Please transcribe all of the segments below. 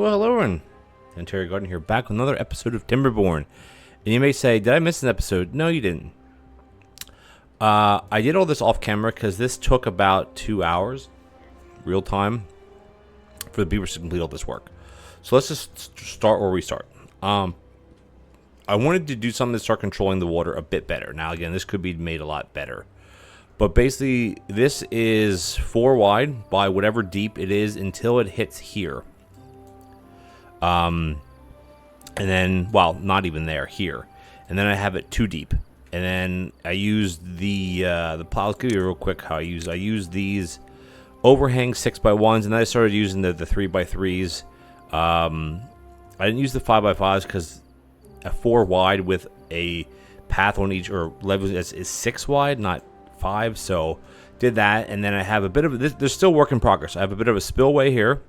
Well, hello everyone. TheOntarioGardener here, back with another episode of Timberborn. And you may say, did I miss an episode? No, you didn't. I did all this off camera because this took about 2 hours, real time, for the Beavers to complete all this work. So let's just start where we start. I wanted to do something to start controlling the water a bit better. Now, again, this could be made a lot better. But basically, this is 4 wide by whatever deep it is until it hits here. And then, well, not even there, here. And then I have it 2 deep. And then I use the plow. I'll give you real quick how I use these overhang 6x1s, and then I started using the 3x3s. I didn't use the 5x5s because a 4 wide with a path on each, or level is 6 wide, not 5. So did that, and then I have a bit of this. There's still work in progress. I have a bit of a spillway here.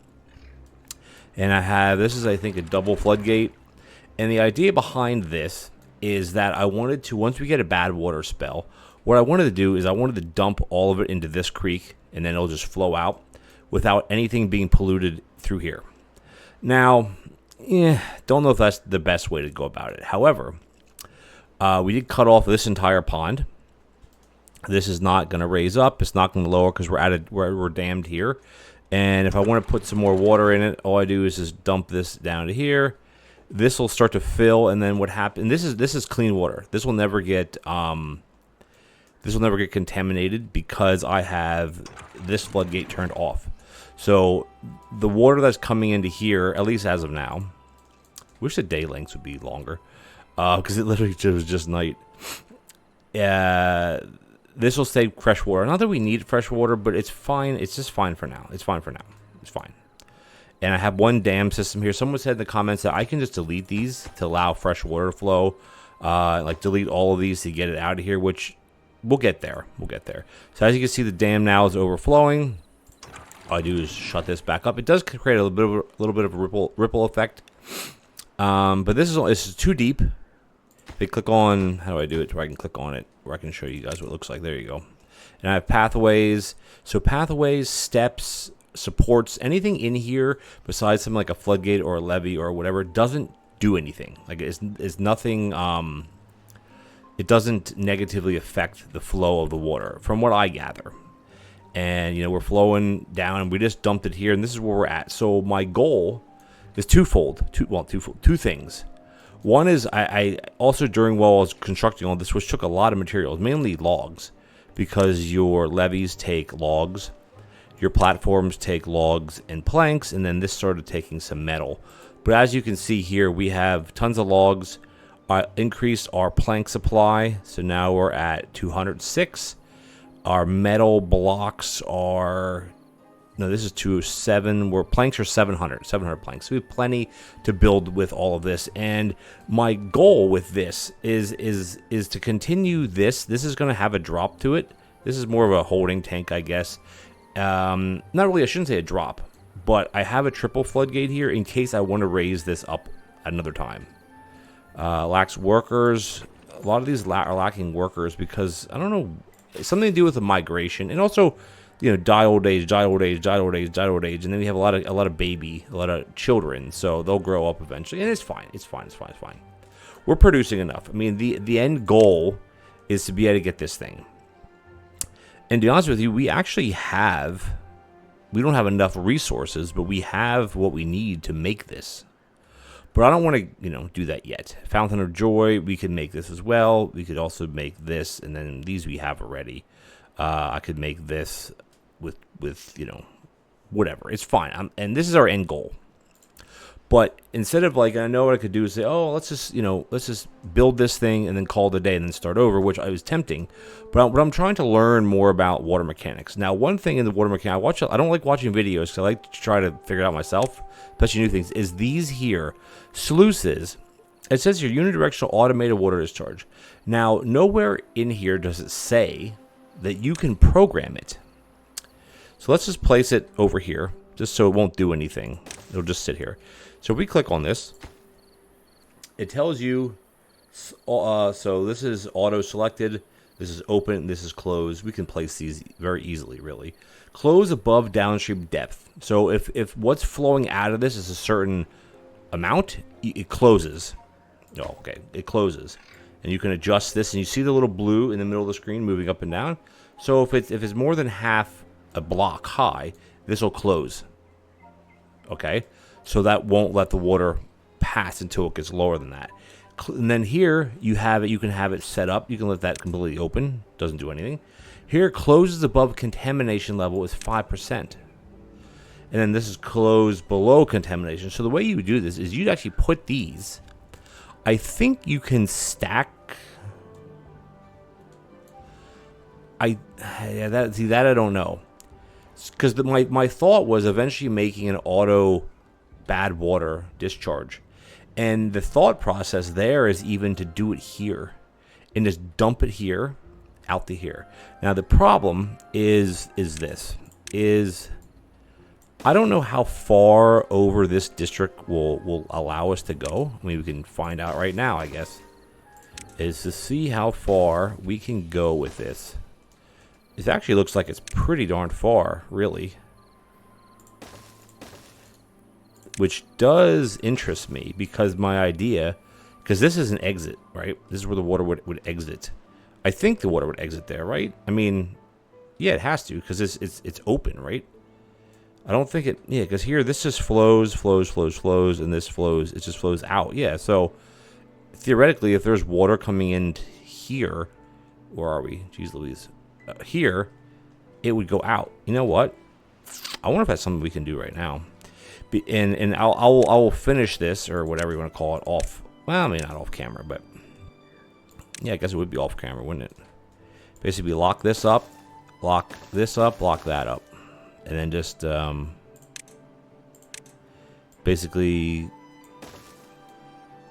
And I have, this is, I think, a double floodgate. And the idea behind this is that I wanted to, once we get a bad water spell, what I wanted to do is I wanted to dump all of it into this creek, and then it'll just flow out without anything being polluted through here. Now, don't know if that's the best way to go about it. However, we did cut off this entire pond. This is not going to raise up. It's not going to lower because we're dammed here. And if I want to put some more water in it, all I do is just dump this down to here. This will start to fill, and then what happens? This is clean water. This will never get contaminated because I have this floodgate turned off. So the water that's coming into here, at least as of now, wish the day lengths would be longer, because it literally was just night. This will stay fresh water. Not that we need fresh water, but it's fine. It's just fine for now. It's fine for now. It's fine. And I have one dam system here. Someone said in the comments that I can just delete these to allow fresh water to flow. Like delete all of these to get it out of here, which we'll get there. We'll get there. So as you can see, the dam now is overflowing. All I do is shut this back up. It does create a little bit of a ripple effect. But this is too deep. If they click on, how do I do it where I can click on it, where I can show you guys what it looks like. There you go. And I have pathways. So pathways, steps, supports, anything in here besides something like a floodgate or a levee or whatever doesn't do anything. Like it's nothing. It doesn't negatively affect the flow of the water, from what I gather. And we're flowing down, and we just dumped it here, and this is where we're at. So my goal is twofold. Two things. One is I also, while I was constructing all this, which took a lot of materials, mainly logs, because your levees take logs, your platforms take logs and planks, and then this started taking some metal. But as you can see here, we have tons of logs. Increased our plank supply, so now we're at 206. Our metal blocks are... No, this is 207. Where planks are 700 planks. So we have plenty to build with all of this. And my goal with this is to continue this. This is going to have a drop to it. This is more of a holding tank, I guess. Not really, I shouldn't say a drop, but I have a triple floodgate here in case I want to raise this up another time. Lacks workers. A lot of these are lacking workers because, I don't know, something to do with the migration, and also die old age, and then we have a lot of children, so they'll grow up eventually, and it's fine. We're producing enough. I mean, the end goal is to be able to get this thing. And to be honest with you, we don't have enough resources, but we have what we need to make this. But I don't want to, do that yet. Fountain of Joy, we could make this as well. We could also make this, and then these we have already. I could make this with whatever. It's fine. And this is our end goal. But instead of I know what I could do is say, oh, let's just build this thing and then call it a day and then start over, which I was tempting. But I'm trying to learn more about water mechanics. Now, one thing in the water mechanics, I don't like watching videos because I like to try to figure it out myself, especially new things, is these here, sluices. It says here, unidirectional automated water discharge. Now, nowhere in here does it say that you can program it. So let's just place it over here, just so it won't do anything. It'll just sit here. So if we click on this, it tells you, so this is auto selected. This is open, this is closed. We can place these very easily, really. Close above downstream depth. So if what's flowing out of this is a certain amount, it closes. Oh, okay, it closes. And you can adjust this, and you see the little blue in the middle of the screen moving up and down. So if it's more than half a block high, this will close. Okay? So that won't let the water pass until it gets lower than that. And then here you have it. You can have it set up. You can let that completely open. Doesn't do anything. Here, closes above contamination level is 5%. And then this is closed below contamination. So the way you would do this is you'd actually put these. I think you can stack. That I don't know. Because my thought was eventually making an auto bad water discharge. And the thought process there is even to do it here. And just dump it here, out to here. Now the problem is this. I don't know how far over this district will allow us to go. I mean, we can find out right now, I guess. Is to see how far we can go with this. It actually looks like it's pretty darn far, really. Which does interest me, because my idea... Because this is an exit, right? This is where the water would exit. I think the water would exit there, right? I mean, yeah, it has to, because it's open, right? I don't think it... Yeah, because here, this just flows, and this flows. It just flows out. Yeah, so theoretically, if there's water coming in here... Where are we? Jeez Louise. Here, it would go out. You know what? I wonder if that's something we can do right now. And I will finish this, or whatever you want to call it, off. Well, I mean, not off camera, but... Yeah, I guess it would be off camera, wouldn't it? Basically, lock this up, lock that up. And then just, basically...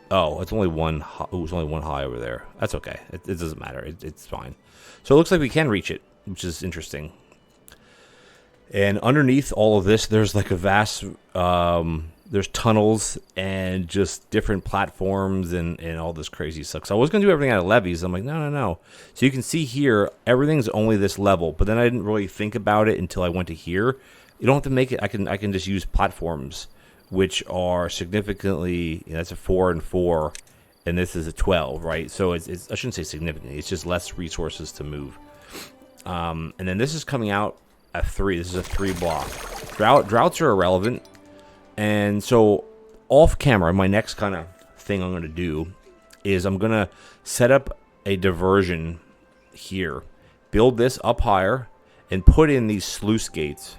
Oh, it's only one. It's only one high over there. That's okay. It doesn't matter. It's fine. So it looks like we can reach it, which is interesting. And underneath all of this, there's like a vast... there's tunnels and just different platforms and all this crazy stuff. So I was going to do everything out of levees. I'm like, no. So you can see here, everything's only this level. But then I didn't really think about it until I went to here. You don't have to make it. I can just use platforms, which are significantly... that's a 4 and 4, and this is a 12, right? So it's I shouldn't say significantly. It's just less resources to move. And then this is coming out at 3. This is a 3 block. Droughts are irrelevant. And so off camera, my next kind of thing I'm going to do is I'm going to set up a diversion here, build this up higher, and put in these sluice gates.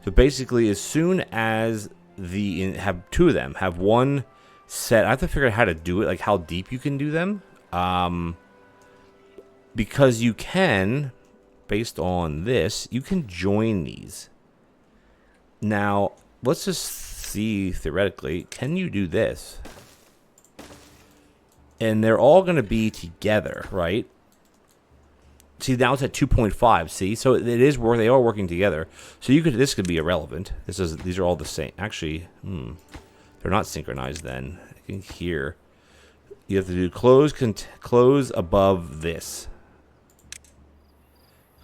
So basically, as soon as have 2 of them, have one set, I have to figure out how to do it, like how deep you can do them. Because you can, based on this, you can join these. Now, let's just see, theoretically, can you do this? And they're all going to be together, right? See, now it's at 2.5, see? So it is work. They are working together. So this could be irrelevant. These are all the same. Actually, they're not synchronized then. I think here you have to do close above this.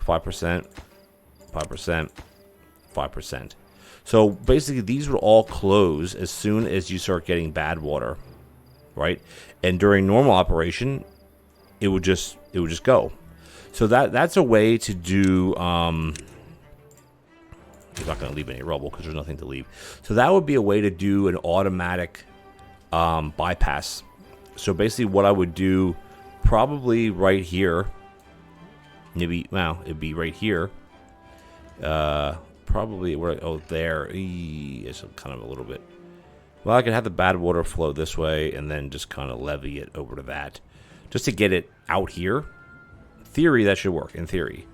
5%, 5%, 5%. So basically, these would all close as soon as you start getting bad water, right? And during normal operation, it would just go. So that's a way to do. It's not going to leave any rubble because there's nothing to leave. So that would be a way to do an automatic bypass. So basically, what I would do, probably right here. Maybe it'd be right here. Probably there. It's kind of a little bit. Well, I could have the bad water flow this way and then just kind of levy it over to that, just to get it out here. Theory, that should work in theory.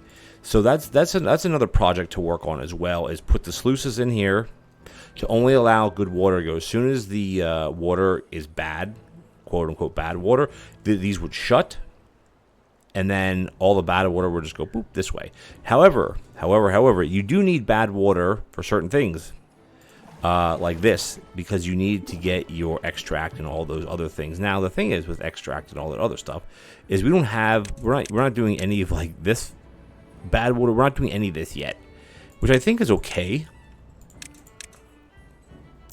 So that's another project to work on as well, is put the sluices in here to only allow good water to go. As soon as the water is bad, quote unquote bad water, these would shut, and then all the bad water would just go boop this way. However, you do need bad water for certain things. like this, because you need to get your extract and all those other things. Now the thing is with extract and all that other stuff is we're not doing any of like this bad water. We're not doing any of this yet, which I think is okay.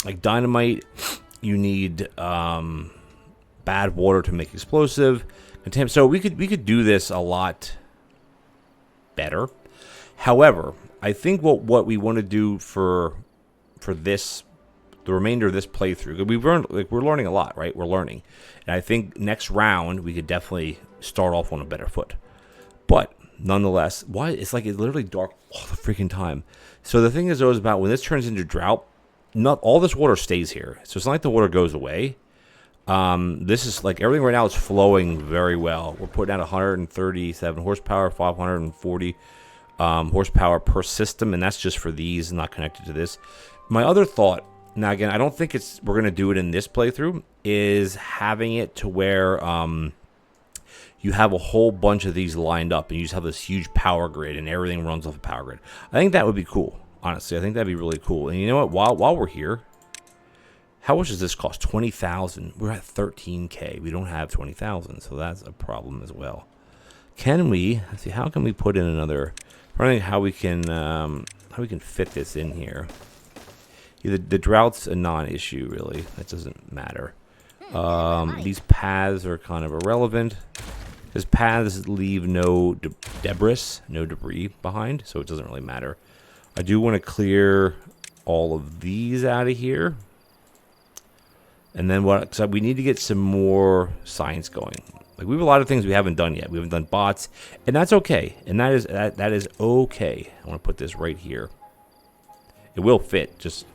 Like dynamite, you need bad water to make explosive. So we could do this a lot better. However, I think what we want to do for this, the remainder of this playthrough, we're learning a lot, right? We're learning, and I think next round we could definitely start off on a better foot. But nonetheless, why it's like it's literally dark all the freaking time. So the thing is always about when this turns into drought, not all this water stays here. So it's not like the water goes away. This is like everything right now is flowing very well. We're putting out 137 horsepower, 540 horsepower per system, and that's just for these, not connected to this. My other thought, now again, I don't think we're going to do it in this playthrough, is having it to where you have a whole bunch of these lined up and you just have this huge power grid and everything runs off a power grid. I think that would be cool. Honestly, I think that'd be really cool. And you know what? While we're here, how much does this cost? 20,000. We're at 13K. We don't have 20,000, so that's a problem as well. Can we? Let's see. How can we put in another? I'm wondering how we can fit this in here. Yeah, the drought's a non-issue, really. That doesn't matter. These paths are kind of irrelevant. Because paths leave no debris behind, so it doesn't really matter. I do want to clear all of these out of here. And then so we need to get some more science going. Like we have a lot of things we haven't done yet. We haven't done bots, and that's okay. And that is okay. I want to put this right here. It will fit. Just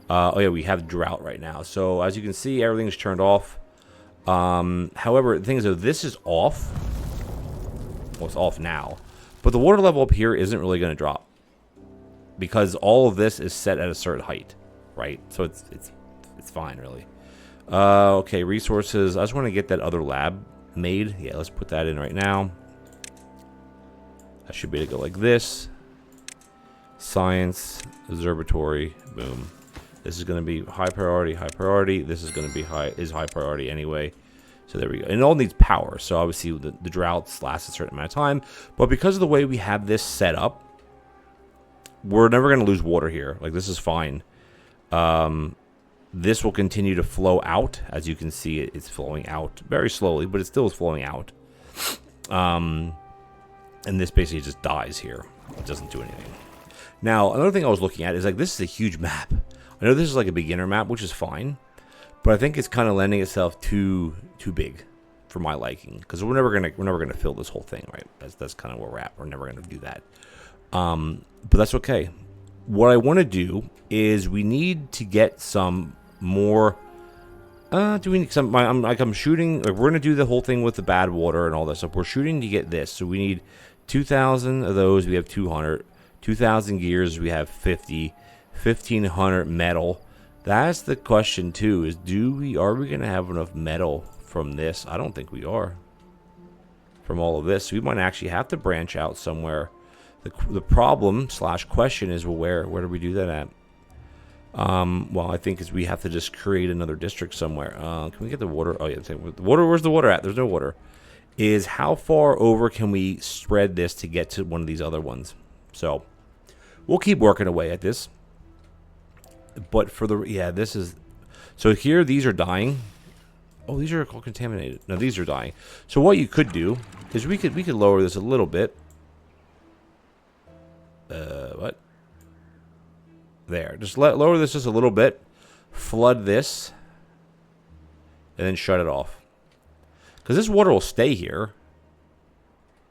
oh yeah, we have drought right now. So as you can see, everything's turned off. However, the thing is, though, this is off. Well, it's off now, but the water level up here isn't really going to drop because all of this is set at a certain height, right? So it's fine, really. Okay, resources. I just want to get that other lab made. Yeah, let's put that in right now. I should be able to go like this. Science, observatory, boom. This is going to be high priority, high priority. This is going to be high priority anyway. So there we go. And it all needs power. So obviously the droughts last a certain amount of time. But because of the way we have this set up, we're never going to lose water here. Like this is fine. This will continue to flow out. As you can see, it's flowing out very slowly, but it still is flowing out. And this basically just dies here. It doesn't do anything. Now, another thing I was looking at is like this is a huge map. I know this is like a beginner map, which is fine, but I think it's kind of lending itself too big for my liking because we're never gonna fill this whole thing, right? That's kind of where we're at. We're never gonna do that, but that's okay. What I want to do is we need to get some more. Do we need some? I'm shooting. Like, we're gonna do the whole thing with the bad water and all that stuff. We're shooting to get this, so we need 2,000 of those. We have 200. 2,000 gears. We have 50. 1,500 metal. That's the question too. Is are we gonna have enough metal from this? I don't think we are. From all of this, so we might actually have to branch out somewhere. The problem / question is, well, where do we do that at? Well, I think is we have to just create another district somewhere. Can we get the water? Oh yeah, the water. Where's the water at? There's no water. Is how far over can we spread this to get to one of these other ones? So we'll keep working away at this. But for this is so here. These are dying. Oh, these are all contaminated. No, these are dying. So what you could do is we could lower this a little bit. What? There. Just lower this just a little bit. Flood this, and then shut it off. Because this water will stay here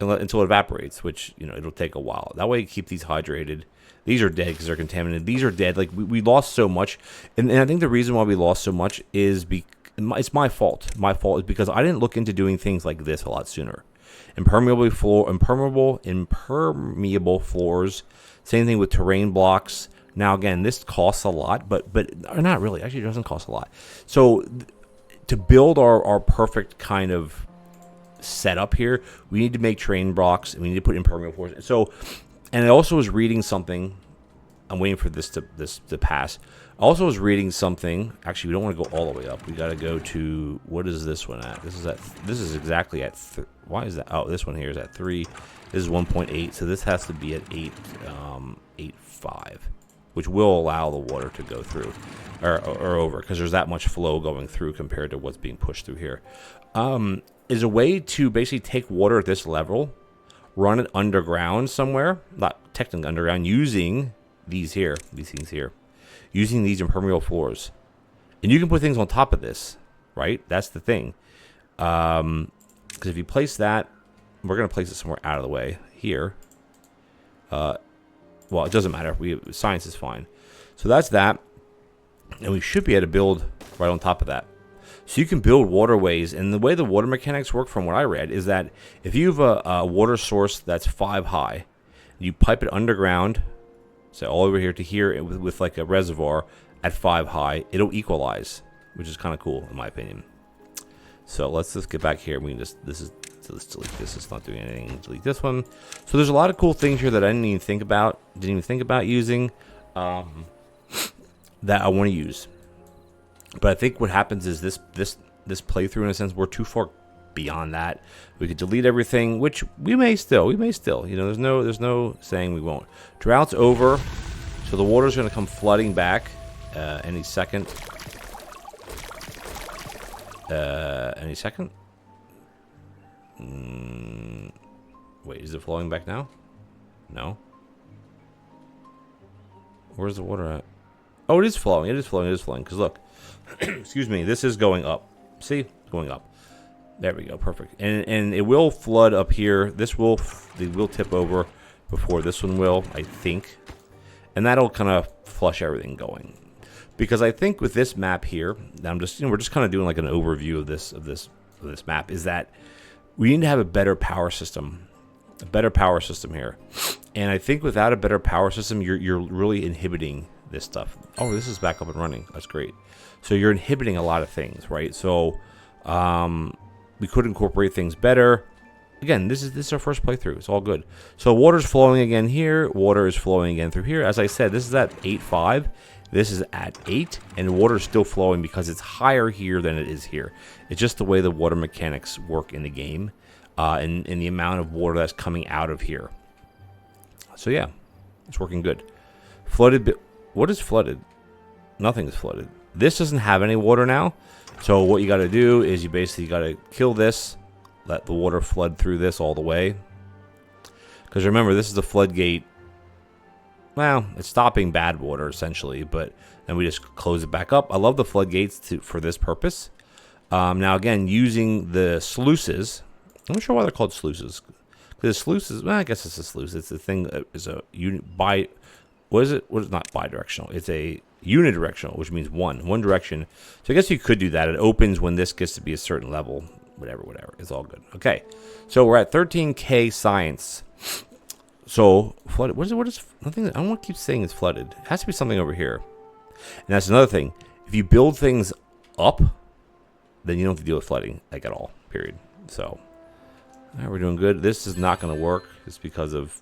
until it evaporates, which it'll take a while. That way, you keep these hydrated. These are dead because they're contaminated. These are dead. Like we lost so much, and I think the reason why we lost so much is it's my fault. My fault is because I didn't look into doing things like this a lot sooner. Impermeable floors. Same thing with terrain blocks. Now again, this costs a lot, but not really. Actually, it doesn't cost a lot. So to build our perfect kind of setup here, we need to make terrain blocks and we need to put impermeable floors. So. And I also was reading something I'm waiting for this to pass. I also was reading something. Actually, we don't want to go all the way up. We got to go to, what is this one at? This is exactly at, why is that? Oh, this one here is at 3. This is 1.8. So this has to be at 8.5, which will allow the water to go through or over, because there's that much flow going through compared to what's being pushed through here. Is a way to basically take water at this level, run it underground somewhere, not technically underground, using these things here, using these impermeable floors. And you can put things on top of this, right? That's the thing. Because if you place that, we're going to place it somewhere out of the way here. Well, it doesn't matter. Science is fine. So that's that. And we should be able to build right on top of that. So you can build waterways. And the way the water mechanics work, from what I read, is that if you have a water source that's 5 high, you pipe it underground, so all over here to here with like a reservoir at 5 high, it'll equalize, which is kind of cool in my opinion. So let's just get back here. We can just, let's delete this. It's not doing anything. Delete this one. So there's a lot of cool things here that I didn't even think about using, that I want to use. But I think what happens is this playthrough, in a sense, we're too far beyond that. We could delete everything, which we may still. You know, there's no saying we won't. Drought's over, so the water's going to come flooding back any second. Any second. Wait, is it flowing back now? No. Where's the water at? Oh, it is flowing. It is flowing. Because look, excuse me, this is going up. See, it's going up. There we go. Perfect. And it will flood up here. They will tip over before this one will, I think. And that'll kind of flush everything going. Because I think with this map here, we're just kind of doing like an overview of this map, is that we need to have a better power system. Here. And I think without a better power system, you're really inhibiting this stuff. Oh, this is back up and running. That's great. So you're inhibiting a lot of things, right? So we could incorporate things better. Again, this is our first playthrough. It's all good. So water's flowing again here. Water is flowing again through here. As I said, this is at 8.5. This is at 8, and water is still flowing because it's higher here than it is here. It's just the way the water mechanics work in the game, and the amount of water that's coming out of here. So yeah, it's working good. Flooded. What is flooded? Nothing is flooded. This doesn't have any water now. So what you got to do is you basically got to kill this, let the water flood through this all the way. Because remember, this is the floodgate. Well, it's stopping bad water essentially, but then we just close it back up. I love the floodgates for this purpose. Now again, using the sluices. I'm not sure why they're called sluices. Because sluices, well, I guess it's a sluice. It's the thing that is a what is it? What is not bidirectional? It's a unidirectional, which means one direction. So I guess you could do that. It opens when this gets to be a certain level. Whatever. It's all good. Okay. So we're at 13K science. So flooded. What is nothing? I don't want to keep saying it's flooded. It has to be something over here. And that's another thing. If you build things up, then you don't have to deal with flooding like at all. Period. So all right, we're doing good. This is not going to work. It's because of,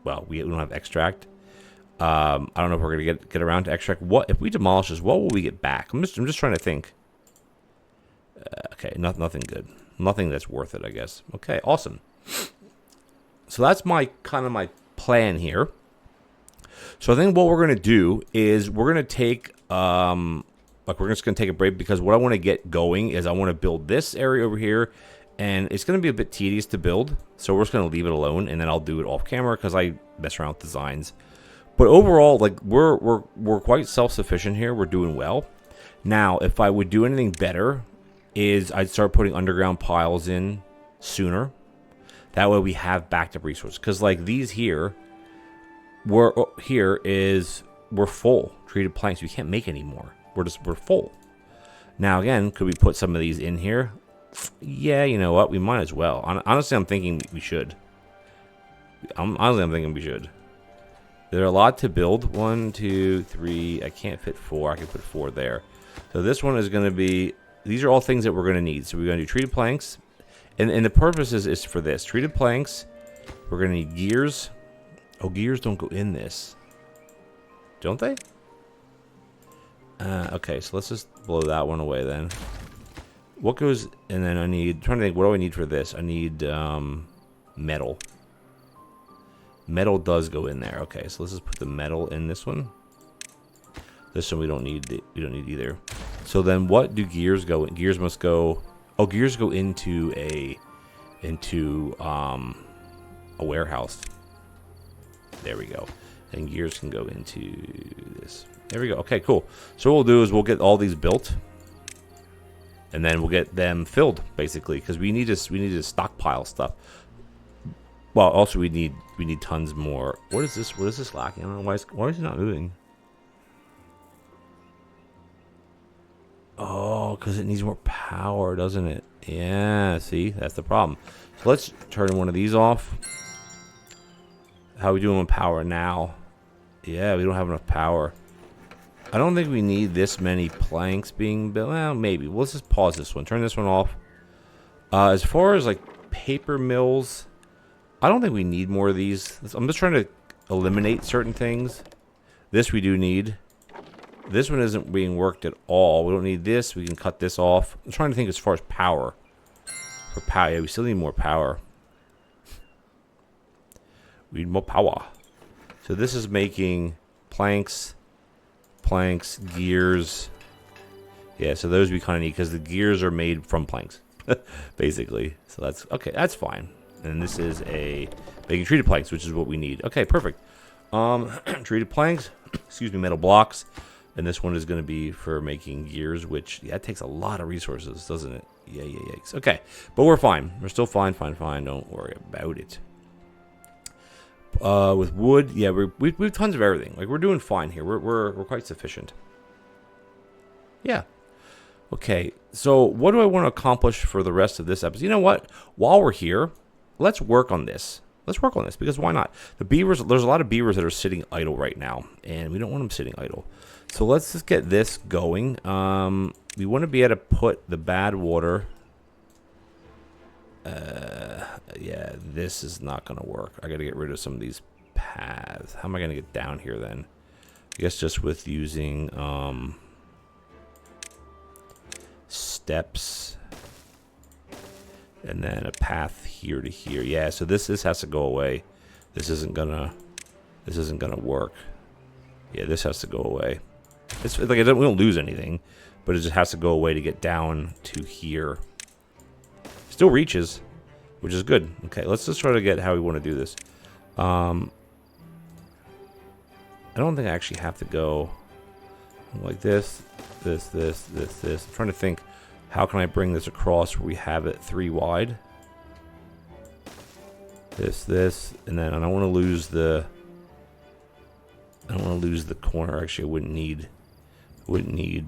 well, we don't have extract. I don't know if we're going to get around to extract. What if we demolish this? What will we get back? I'm just trying to think. Okay, nothing good. Nothing that's worth it, I guess. Okay, awesome. So that's my plan here. So I think what we're going to do is we're going to take we're just going to take a break, because what I want to get going is I want to build this area over here, and it's going to be a bit tedious to build. So we're just going to leave it alone, and then I'll do it off camera because I mess around with designs. But overall, like we're quite self-sufficient here. We're doing well. Now, if I would do anything better, is I'd start putting underground piles in sooner. That way we have backed up resources. Because like these here, we're full. Treated planks. We can't make any more. We're full. Now again, could we put some of these in here? Yeah, you know what? We might as well. Honestly, I'm thinking we should. I'm thinking we should. There are a lot to build. 1, 2, 3. I can't fit 4. I can put 4 there. So this one is going to be. These are all things that we're going to need. So we're going to do treated planks. And the purpose is for this. Treated planks. We're going to need gears. Oh, gears don't go in this. don't they? Okay, so let's just blow that one away then. What goes, and then I need, trying to think, what do I need for this? I need metal. Metal does go in there. Okay, so let's just put the metal in this one. This one we don't need either. So then what do gears go in? Gears must go, oh, gears go into a warehouse. There we go. And gears can go into this. There we go. Okay, cool. So what we'll do is we'll get all these built, and then we'll get them filled, basically, because we need to stockpile stuff. Well, also we need tons more. What is this? What is this lacking? I don't know why is it not moving? Oh, because it needs more power, doesn't it? Yeah. See, that's the problem. So let's turn one of these off. How are we doing with power now? Yeah, we don't have enough power. I don't think we need this many planks being built. Well, maybe. Well, let's just pause this one. Turn this one off. As far as like paper mills, I don't think we need more of these. I'm just trying to eliminate certain things. This we do need. This one isn't being worked at all. We don't need this. We can cut this off. I'm trying to think as far as power. For power, yeah, we still need more power. We need more power. So this is making planks, gears. Yeah, so those we kind of need because the gears are made from planks, basically. So that's okay. That's fine. And this is making treated planks, which is what we need. Okay, perfect. Treated planks. Excuse me, metal blocks. And this one is going to be for making gears, which, yeah, it takes a lot of resources, doesn't it? Yeah, yikes. Okay, but we're fine. We're still fine. Don't worry about it. With wood, yeah, we've tons of everything. Like, we're doing fine here. We're quite sufficient. Yeah. Okay, so what do I want to accomplish for the rest of this episode? You know what? While we're here, let's work on this. Let's work on this, because why not? The beavers, there's a lot of beavers that are sitting idle right now, and we don't want them sitting idle. So let's just get this going. We want to be able to put the bad water. Yeah, this is not going to work. I got to get rid of some of these paths. How am I going to get down here then? I guess just with using steps. And then a path here to here. Yeah, so this has to go away. This isn't gonna work. Yeah, this has to go away. It's like we don't lose anything, but it just has to go away to get down to here. Still reaches, which is good. Okay, let's just try to get how we want to do this. I don't think I actually have to go like this. I'm trying to think, how can I bring this across where we have it 3 wide? This, and then I don't want to lose the. I don't want to lose the corner. Actually, I wouldn't need. Well, you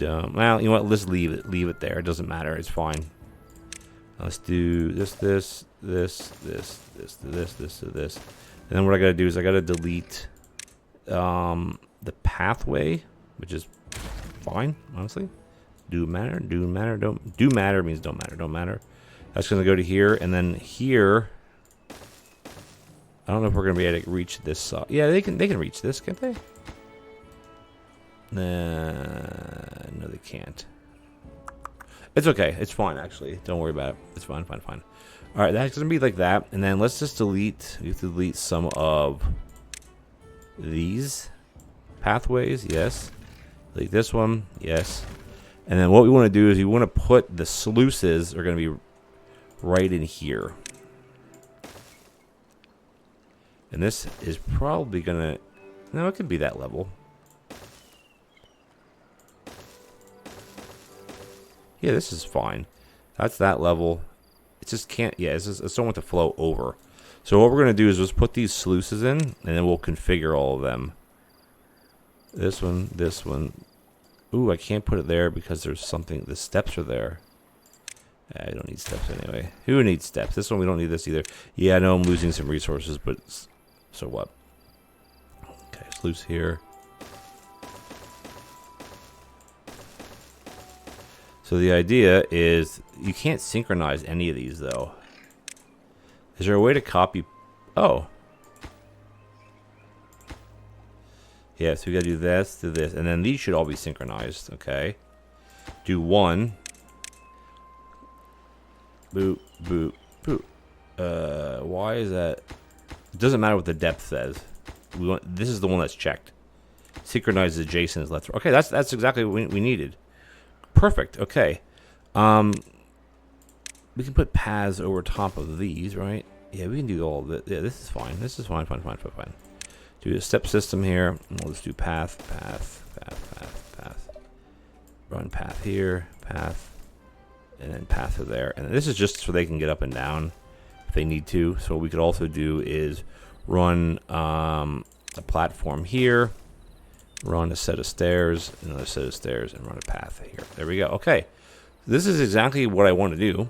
know what? Let's leave it there. It doesn't matter. It's fine. Let's do this. And then what I gotta do is I gotta delete the pathway, which is fine, honestly. Do matter means don't matter. That's gonna go to here, and then here. I don't know if we're gonna be able to reach this. Yeah, they can reach this, can't they? No, they can't. It's okay. It's fine, actually. Don't worry about it. It's fine. All right, that's gonna be like that, and then let's just delete. We have to delete some of these pathways. Yes. Delete this one. Yes. And then what we want to do is we want to put the sluices are going to be right in here. And this is probably going to... No, it could be that level. Yeah, this is fine. That's that level. It just can't... Yeah, I just don't want to flow over. So what we're going to do is just put these sluices in, and then we'll configure all of them. This one. Ooh, I can't put it there because there's something... The steps are there. I don't need steps anyway. Who needs steps? This one, we don't need this either. Yeah, I know I'm losing some resources, but... So what? Okay, sluice here. So the idea is... You can't synchronize any of these, though. Is there a way to copy... Oh. Yeah, so we gotta do this, and then these should all be synchronized. Okay. Do one. Boot, boot, boot. Why is that? It doesn't matter what the depth says. We want this is the one that's checked. Synchronizes adjacent is left. Okay, that's exactly what we needed. Perfect. Okay. We can put paths over top of these, right? Yeah, we can do all of this. Yeah, this is fine. This is fine. Do a step system here. And we'll just do path. Run path here, path, and then path to there. And this is just so they can get up and down if they need to. So what we could also do is run a platform here, run a set of stairs, another set of stairs, and run a path here. There we go. Okay. This is exactly what I want to do,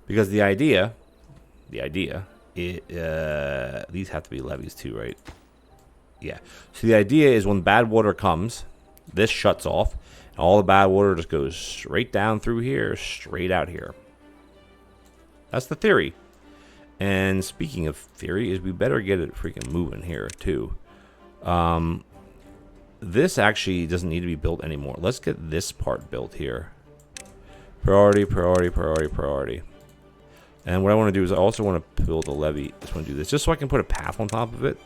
because the idea, these have to be levees too, right? Yeah. So the idea is when bad water comes, this shuts off, and all the bad water just goes straight down through here, straight out here. That's the theory. And speaking of theory, is we better get it freaking moving here too. This actually doesn't need to be built anymore. Let's get this part built here. Priority. And what I want to do is I also want to build a levee. I just want to do this just so I can put a path on top of it.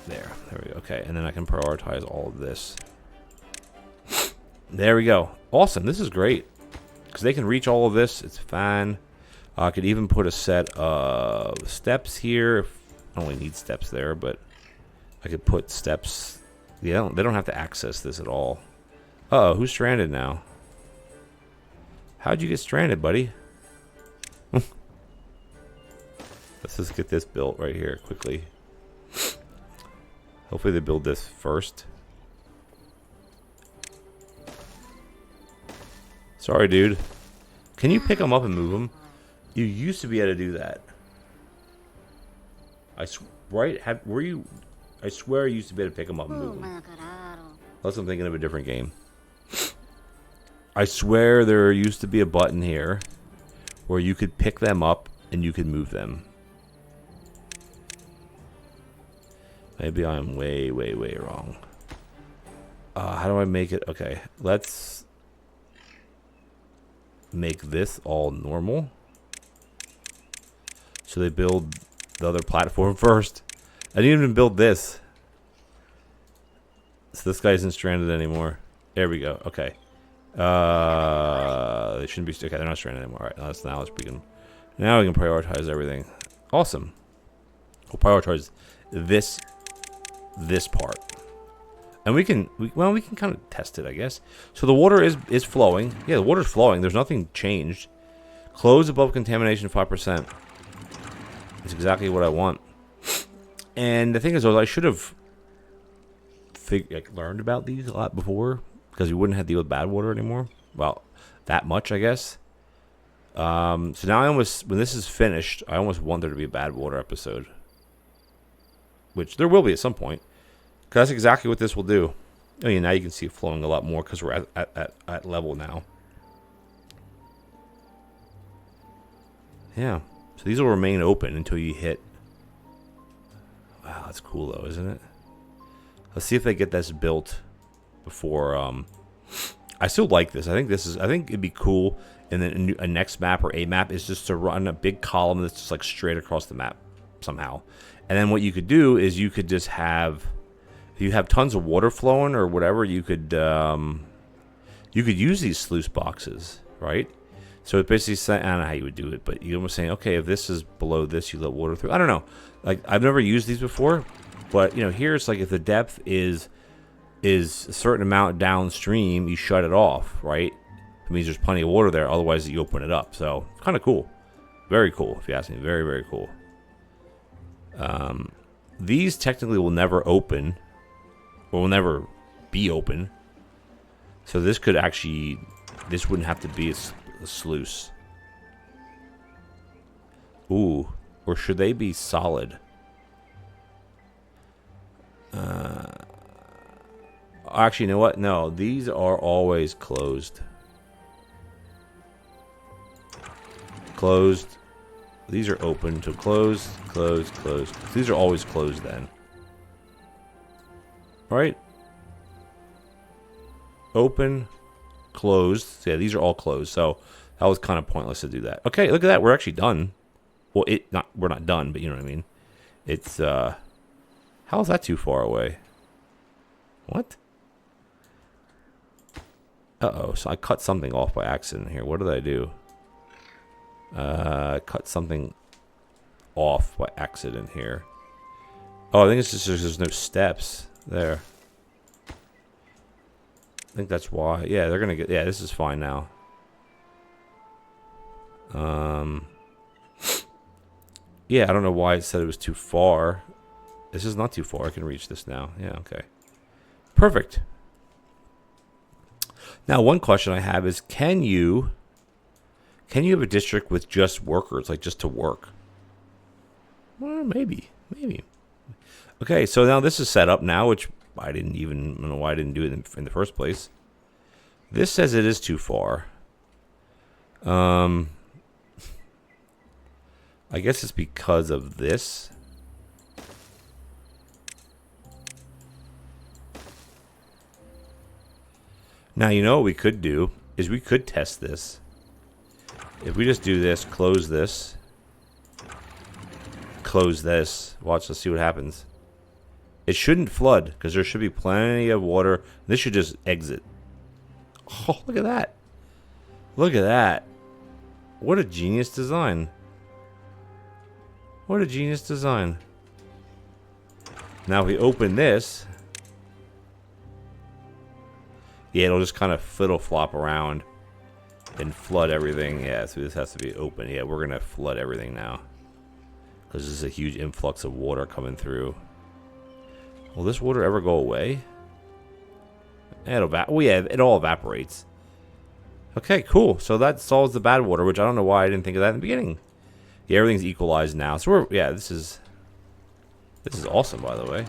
There we go. Okay, and then I can prioritize all of this. There we go. Awesome. This is great because they can reach all of this. It's fine. I could even put a set of steps here. I don't really need steps there, but I could put steps. Yeah, they don't have to access this at all. Uh-oh, who's stranded now? How'd you get stranded, buddy? Let's just get this built right here quickly. Hopefully they build this first. Sorry, dude. Can you pick them up and move them? You used to be able to do that. Right? Were you? I swear you used to be able to pick them up and move them. Unless I'm thinking of a different game. I swear there used to be a button here where you could pick them up and you could move them. Maybe I'm way wrong. How do I make it? Okay, let's make this all normal. So they build the other platform first. I didn't even build this. So this guy isn't stranded anymore. There we go. Okay. They shouldn't be. Okay, they're not stranded anymore. All right, now let's begin. Now we can prioritize everything. Awesome. We'll prioritize this part, and we can kind of test it, I guess. So the water is flowing. Yeah, the water's flowing. There's nothing changed. Close above contamination 5%. That's exactly what I want. And the thing is, I should have learned about these a lot before, because we wouldn't have to deal with bad water anymore. Well, that much, I guess. So now when this is finished, I almost want there to be a bad water episode. Which there will be at some point. Because that's exactly what this will do. Oh yeah, now you can see it flowing a lot more because we're at level now. Yeah. So these will remain open until you hit. Wow, that's cool though, isn't it? Let's see if they get this built before. I still like this. I think it'd be cool. And then a next map or a map is just to run a big column that's just like straight across the map somehow. And then what you could do is you could just have, if you have tons of water flowing or whatever, you could use these sluice boxes, right? So it's basically saying, I don't know how you would do it, but you're almost saying, okay, if this is below this, you let water through. I don't know. Like, I've never used these before, but here it's like if the depth is a certain amount downstream, you shut it off, right? It means there's plenty of water there. Otherwise, you open it up. So kind of cool, very cool. If you ask me, very cool. These technically will never open, or will never be open. So this could actually, this wouldn't have to be a sluice. Ooh, or should they be solid? Actually, you know what? No, these are always closed. Closed. These are open to closed, closed, closed. These are always closed then. right? Open, closed. Yeah, these are all closed. So that was kind of pointless to do that. Okay, look at that. We're actually done. Well, we're not done, but you know what I mean. It's how is that too far away? What? Uh-oh, so I cut something off by accident here. What did I do? Cut something off by accident here. Oh, I think it's just there's no steps there. I think that's why. Yeah, they're gonna get. Yeah, this is fine now. Yeah, I don't know why it said it was too far. This is not too far. I can reach this now. Yeah, okay. Perfect. Now, one question I have is, can you have a district with just workers, like just to work? Well, maybe. Okay, so now this is set up now, which I don't know why I didn't do it in the first place. This says it is too far. I guess it's because of this. Now, you know what we could do is we could test this. If we just do this, close this, watch, let's see what happens. It shouldn't flood because there should be plenty of water. This should just exit. Oh, look at that. Look at that. What a genius design. What a genius design. Now if we open this, yeah, it'll just kind of fiddle-flop around and flood everything. Yeah, so this has to be open. Yeah, we're going to flood everything now because there's a huge influx of water coming through. Will this water ever go away? Oh, yeah, it all evaporates. Okay, cool. So that solves the bad water, which I don't know why I didn't think of that in the beginning. Yeah, everything's equalized now. So this is awesome, by the way.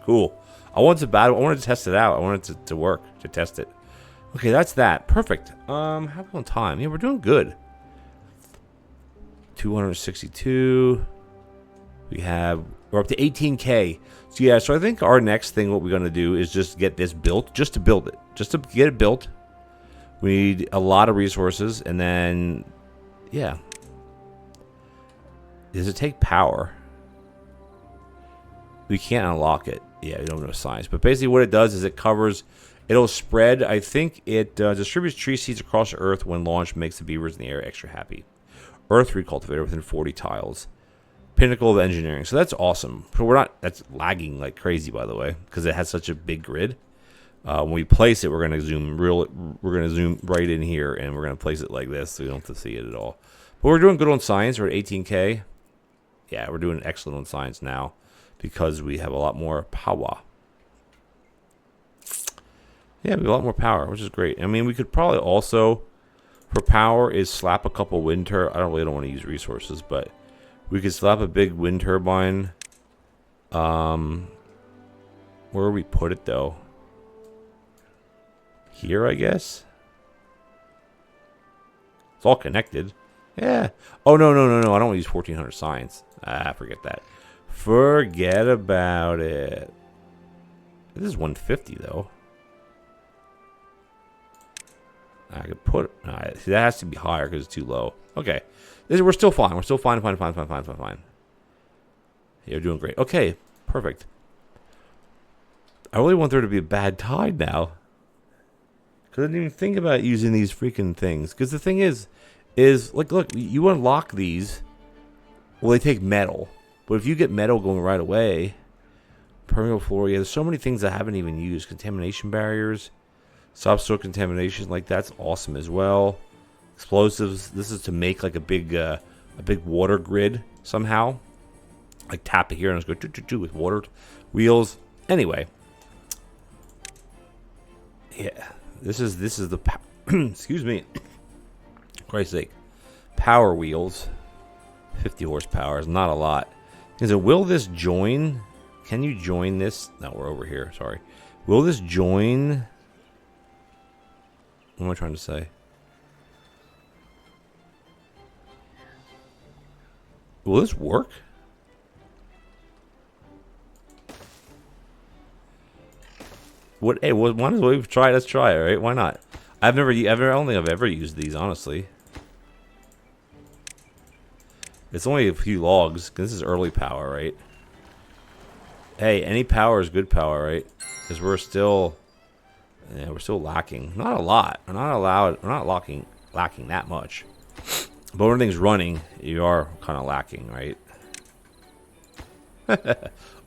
Cool. I wanted to test it out. I wanted it to work, to test it. Okay, that's that. Perfect. How about on time? Yeah, we're doing good. 262. We're up to 18K. So yeah, so I think our next thing, what we're gonna do is just get this built, just to build it. Just to get it built. We need a lot of resources, and then yeah. Does it take power? We can't unlock it. Yeah, we don't know science. But basically what it does is it'll spread. I think it distributes tree seeds across the earth when launched, makes the beavers in the air extra happy. Earth recultivator within 40 tiles. Pinnacle of engineering. So that's awesome. So that's lagging like crazy, by the way, because it has such a big grid. When we place it, we're gonna zoom right in here, and we're gonna place it like this, so we don't have to see it at all. But we're doing good on science. We're at 18K. Yeah, we're doing excellent on science now because we have a lot more power. Yeah, we have a lot more power, which is great. I mean, we could probably also, for power, is slap a couple wind turbines. I don't want to use resources, but we could slap a big wind turbine. Where would we put it, though? Here, I guess? It's all connected. Yeah. Oh, no. I don't want to use 1400 science. Forget that. Forget about it. This is 150, though. I could put... see, that has to be higher because it's too low. Okay. We're still fine. We're still fine. Yeah, we're doing great. Okay. Perfect. I really want there to be a bad tide now. Because I didn't even think about using these freaking things. Because the thing is like, look, you unlock these. Well, they take metal. But if you get metal going right away, permeable floor, yeah, there's so many things I haven't even used. Contamination barriers, subsoil contamination, like that's awesome as well. Explosives, this is to make like a big water grid somehow. Like tap it here and just go with water wheels. Anyway, yeah, this is the excuse me, Christ's sake, power wheels. 50 horsepower is not a lot. Is it, will this join? Can you join this? No, we're over here. Sorry. Will this join? What am I trying to say? Will this work? What? Hey, one is we've tried. Let's try it, right? Why not? I don't think I've ever used these, honestly. It's only a few logs, because this is early power, right? Hey, any power is good power, right? Because we're still lacking. Not a lot. We're not lacking that much. But when everything's running, you are kind of lacking, right?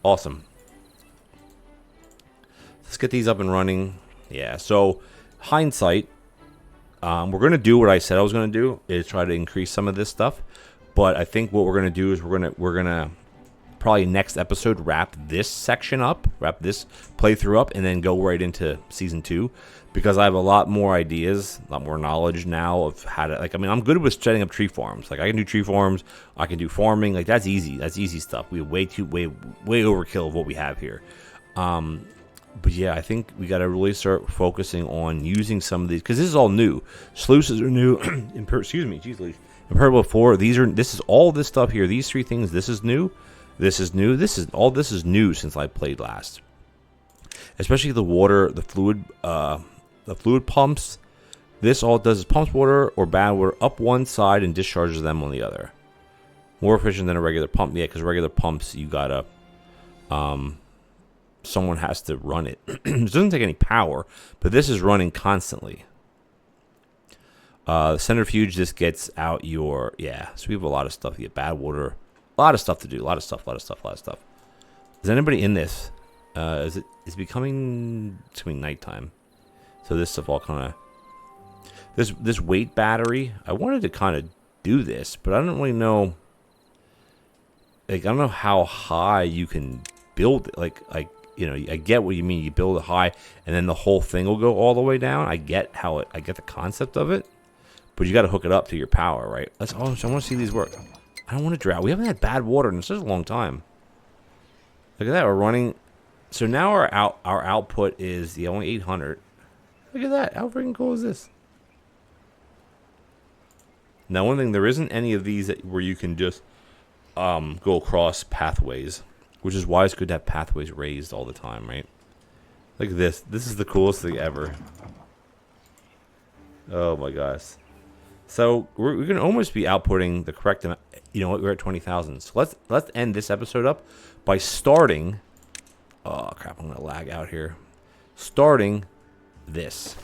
Awesome. Let's get these up and running. Yeah, so hindsight, we're going to do what I said I was going to do, is try to increase some of this stuff. But I think what we're going to do is we're going to probably next episode wrap this section up, wrap this playthrough up, and then go right into season 2, because I have a lot more ideas, a lot more knowledge now of how to, like, I mean, I'm good with setting up tree farms. Like, I can do tree farms, I can do farming. Like, that's easy. That's easy stuff. We have way overkill of what we have here. But yeah, I think we got to really start focusing on using some of these, because this is all new. Sluices are new. Excuse me, geez, Impermeable 4. This is all this stuff here. These 3 things. This is new. This is new. This is new since I played last. Especially the water, the fluid pumps. This all it does is pumps water or bad water up one side and discharges them on the other. More efficient than a regular pump. Yeah, because regular pumps, you gotta, someone has to run it. It doesn't take any power, but this is running constantly. The centrifuge just gets out your, yeah. So we have a lot of stuff. You get bad water. A lot of stuff to do. A lot of stuff. Is anybody in this? It's becoming nighttime. So this stuff all kind of, this weight battery. I wanted to kind of do this, but I don't really know. Like, I don't know how high you can build it. Like you know, I get what you mean. You build it high, and then the whole thing will go all the way down. I get the concept of it, but you got to hook it up to your power, right? I want to see these work. I don't want to drought. We haven't had bad water in such a long time. Look at that. We're running. So now our output is only 800. Look at that. How freaking cool is this? Now, one thing, there isn't any of these where you can just go across pathways, which is why it's good to have pathways raised all the time, right? Look at this. This is the coolest thing ever. Oh my gosh. So we're going to almost be outputting the correct amount. You know what? We're at 20,000. So let's end this episode up by starting. Oh crap! I'm going to lag out here. Starting this.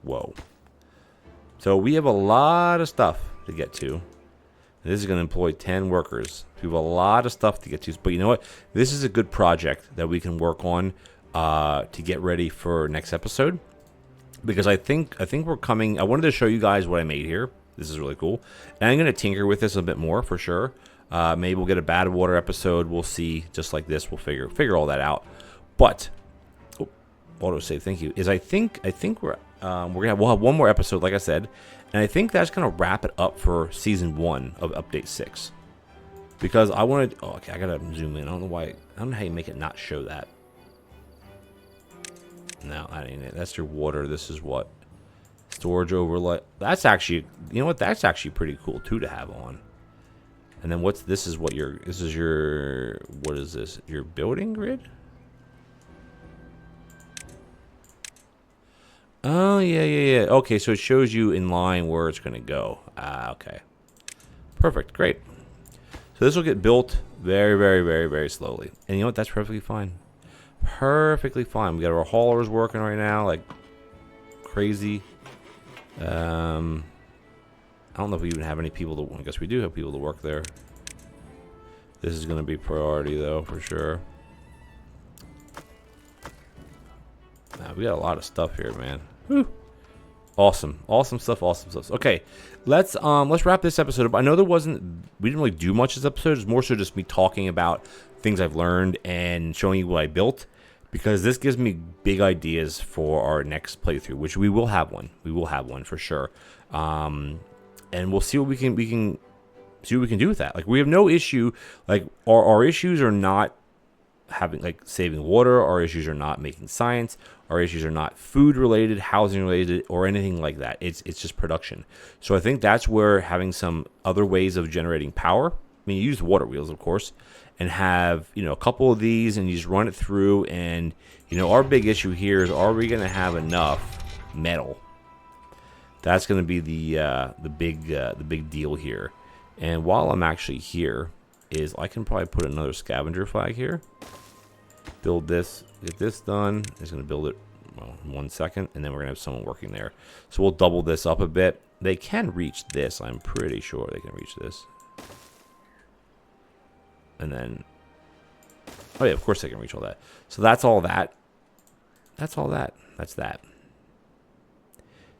Whoa. So we have a lot of stuff to get to. This is going to employ 10 workers. We have a lot of stuff to get to. But you know what? This is a good project that we can work on to get ready for next episode. Because I think we're coming. I wanted to show you guys what I made here. This is really cool. And I'm going to tinker with this a bit more for sure. Maybe we'll get a bad water episode. We'll see. Just like this, we'll figure all that out. But autosave, thank you. I think we'll have one more episode, like I said, and I think that's gonna wrap it up for season 1 of update 6. Because I wanted. Oh, okay, I gotta zoom in. I don't know why. I don't know how you make it not show that. No, I mean, that's your water. This is what storage overlay. That's actually, you know what? That's actually pretty cool too to have on. And then this is your what is this? Your building grid? Oh, yeah. Okay, so it shows you in line where it's going to go. Okay. Perfect. Great. So this will get built very, very, very, very slowly. And you know what? That's perfectly fine. Perfectly fine. We got our haulers working right now like crazy. I don't know if we even have any people to... I guess we do have people to work there. This is going to be priority, though, for sure. We got a lot of stuff here, man. Whew. Awesome stuff. Okay, let's wrap this episode up. I know we didn't really do much this episode. It's more so just me talking about things I've learned and showing you what I built, because this gives me big ideas for our next playthrough, which we will have one. We will have one for sure, and we'll see what we can do with that. Like, we have no issue. Like, our issues are not having, like, saving water. Our issues are not making science. Our issues are not food related, housing related, or anything like that. It's just production. So I think that's where having some other ways of generating power. I mean, you use water wheels, of course, and have, you know, a couple of these, and you just run it through. And, you know, our big issue here is, are we going to have enough metal? That's going to be the big deal here. And while I'm actually here, is I can probably put another scavenger flag here. Build this, get this done. It's going to build it, well, in 1 second, and then we're going to have someone working there. So we'll double this up a bit. They can reach this. I'm pretty sure they can reach this. And then, oh yeah, of course they can reach all that. So that's all that. That's all that. That's that.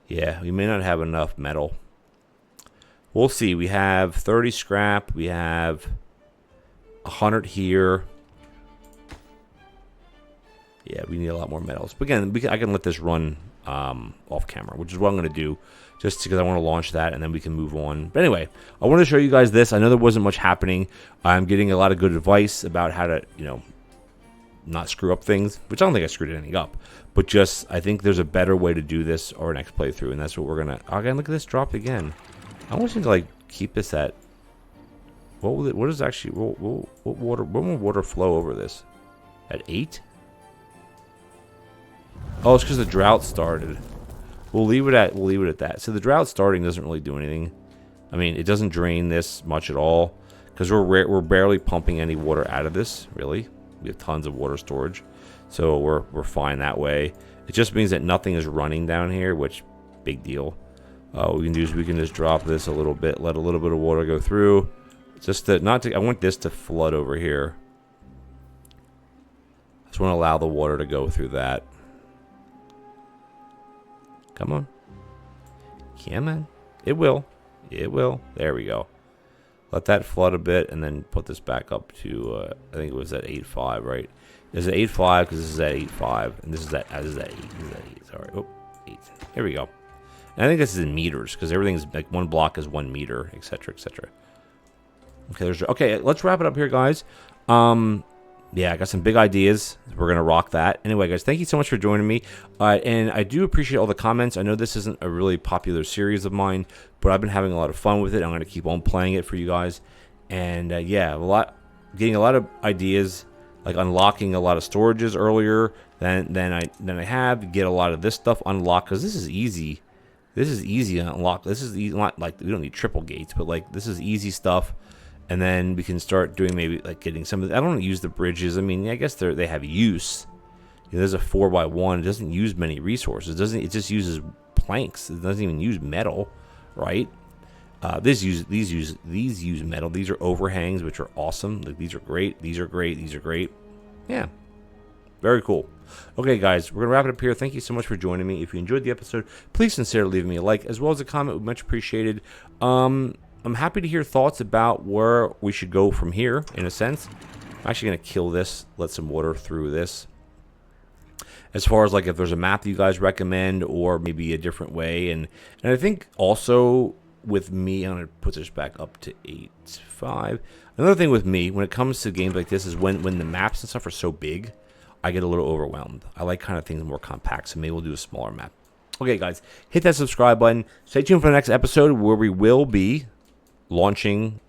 Yeah, we may not have enough metal. We'll see. We have 30 scrap. We have 100 here. Yeah, we need a lot more metals. But again, I can let this run off camera, which is what I'm going to do, just because I want to launch that, and then we can move on. But anyway, I want to show you guys this. I know there wasn't much happening. I'm getting a lot of good advice about how to, you know, not screw up things, which I don't think I screwed anything up. But just, I think there's a better way to do this our next playthrough, and that's what we're going to... Again, look at this drop again. I want you to, like, keep this at... What is actually... What water... When will water flow over this? At 8? Oh, it's because the drought started. We'll leave it at that. So the drought starting doesn't really do anything. I mean, it doesn't drain this much at all, because we're barely pumping any water out of this, really. We have tons of water storage, so we're fine that way. It just means that nothing is running down here, which, big deal. What we can do is we can just drop this a little bit, let a little bit of water go through, just to I want this to flood over here. I just want to allow the water to go through that. Come on. Come on. It will. It will. There we go. Let that flood a bit, and then put this back up to, I think it was at 8.5, right? This is at 8.5 because this is at 8.5, and this is at 8. This is at 8. Sorry. Oh, 8. Here we go. And I think this is in meters, because everything's like one block is 1 meter, etc., etc. Okay, let's wrap it up here, guys. Yeah, I got some big ideas. We're going to rock that. Anyway, guys, thank you so much for joining me. And I do appreciate all the comments. I know this isn't a really popular series of mine, but I've been having a lot of fun with it. I'm going to keep on playing it for you guys. And yeah, getting a lot of ideas, like unlocking a lot of storages earlier than I have. Get a lot of this stuff unlocked, because this is easy. This is easy to unlock. This is not like we don't need triple gates, but like this is easy stuff. And then we can start doing maybe like getting some of the, I don't use the bridges. I mean, I guess they have use. You know, there's a 4x1. It doesn't use many resources. It just uses planks. It doesn't even use metal, right? These use metal. These are overhangs, which are awesome. Like, these are great. These are great. These are great. Yeah, very cool. Okay, guys, we're gonna wrap it up here. Thank you so much for joining me. If you enjoyed the episode, please consider leaving me a like as well as a comment. Much appreciated. I'm happy to hear thoughts about where we should go from here, in a sense. I'm actually going to kill this, let some water through this. As far as, like, if there's a map that you guys recommend, or maybe a different way. And I think also with me, I'm going to put this back up to 8.5. Another thing with me, when it comes to games like this, is when the maps and stuff are so big, I get a little overwhelmed. I like kind of things more compact, so maybe we'll do a smaller map. Okay, guys, hit that subscribe button. Stay tuned for the next episode, where we will be launching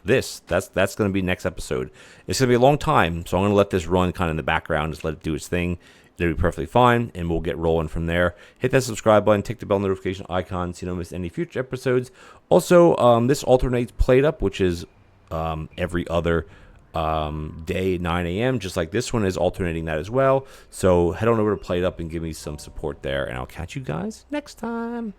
this. That's going to be next episode. It's going to be a long time, so I'm going to let this run kind of in the background, just let it do its thing. It'll be perfectly fine, and we'll get rolling from there. Hit that subscribe button, tick the bell notification icon so you don't miss any future episodes. Also, this alternates Played Up, which is every other day at 9 a.m., just like this one is alternating that as well. So head on over to Played Up and give me some support there, and I'll catch you guys next time.